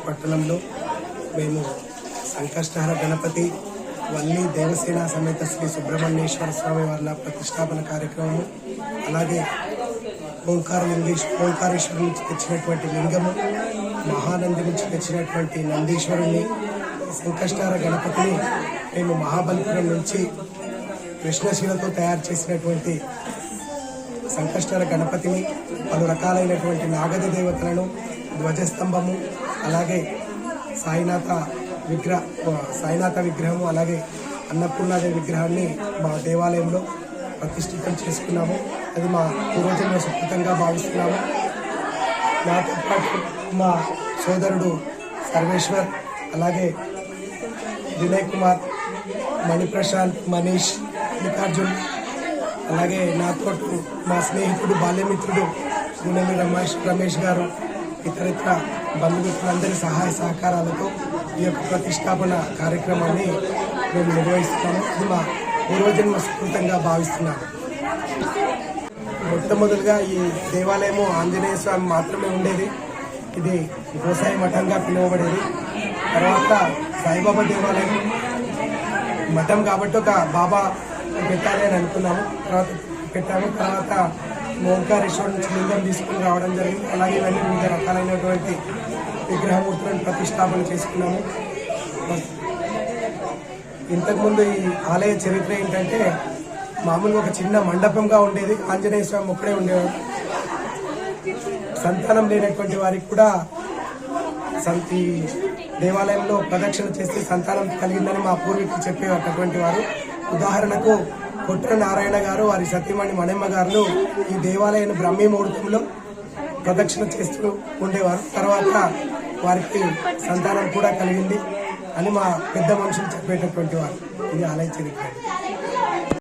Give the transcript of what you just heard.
పట్టణంలో మేము సంకష్టహర గణపతి వల్లి దేవసేన సమేత శ్రీ సుబ్రహ్మణ్యేశ్వర స్వామి వారి ప్రతిష్టాపన కార్యక్రమము, అలాగే ఓంకారేశ్వరం నుంచి తెచ్చినటువంటి లింగము, మహానంది నుంచి తెచ్చినటువంటి నందీశ్వరుని, సంకష్టహర గణపతిని మేము మహాబలిపురం నుంచి కృష్ణశిలతో తయారు చేసినటువంటి సంకష్టహర గణపతిని, పలు రకాలైనటువంటి నాగద దేవతలను, ధ్వజస్తంభము, అలాగే సాయినాథ విగ్రహము, అలాగే అన్నపూర్ణాదేవి విగ్రహాన్ని మా దేవాలయంలో ప్రతిష్ఠితం చేసుకున్నాము. అది మా పూర్వజన్మ సుకృతంగా భావిస్తున్నాము. నాతో పాటు మా సోదరుడు సర్వేశ్వర్, అలాగే వినయ్ కుమార్, మణిప్రశాంత్, మనీష్, మల్లికార్జున్, అలాగే నాతో మా స్నేహితుడు బాల్యమిత్రుడు గుణమి రమేష్ గారు, ఇతరితర బంధుమిత్రులందరి సహాయ సహకారాలతో ఈ యొక్క ప్రతిష్టాపన కార్యక్రమాన్ని మేము నిర్వహిస్తున్నాము. ఇది మా పూర్వజన్మ సుకృతంగా భావిస్తున్నాము. మొట్టమొదటిగా ఈ దేవాలయము ఆంజనేయ స్వామి మాత్రమే ఉండేది. ఇది గోసాయి మఠంగా పిలువబడేది. తర్వాత సాయిబాబా దేవాలయం మఠం కాబట్టి ఒక బాబా పెట్టాలి అని అనుకున్నాము. తర్వాత ఓంకారేశ్వరం నుంచి లింగం తీసుకుని రావడం జరిగింది. అలాగే ఇవన్నీ వివిధ రకాలైనటువంటి విగ్రహమూర్తులను ప్రతిష్టాపన చేసుకున్నాము. ఇంతకుముందు ఈ ఆలయ చరిత్ర ఏంటంటే, మామూలుగా ఒక చిన్న మండపంగా ఉండేది. ఆంజనేయ స్వామి ఒక్కడే ఉండేవాడు. సంతానం లేనటువంటి వారికి కూడా ఈ దేవాలయంలో ప్రదక్షిణ చేస్తే సంతానం కలిగిందని మా పూర్వీకులు చెప్పేటటువంటి వారు. ఉదాహరణకు కొట్ర నారాయణ గారు, వారి సతీమణి మణమ్మ గారు ఈ దేవాలయం బ్రహ్మీ ముహూర్తంలో ప్రదక్షిణ చేస్తూ ఉండేవారు. తర్వాత వారికి సంతానం కూడా కలిగింది అని మా పెద్ద మనుషులు చెప్పేటటువంటి వారు. ఇది ఆలయ చరిత్ర.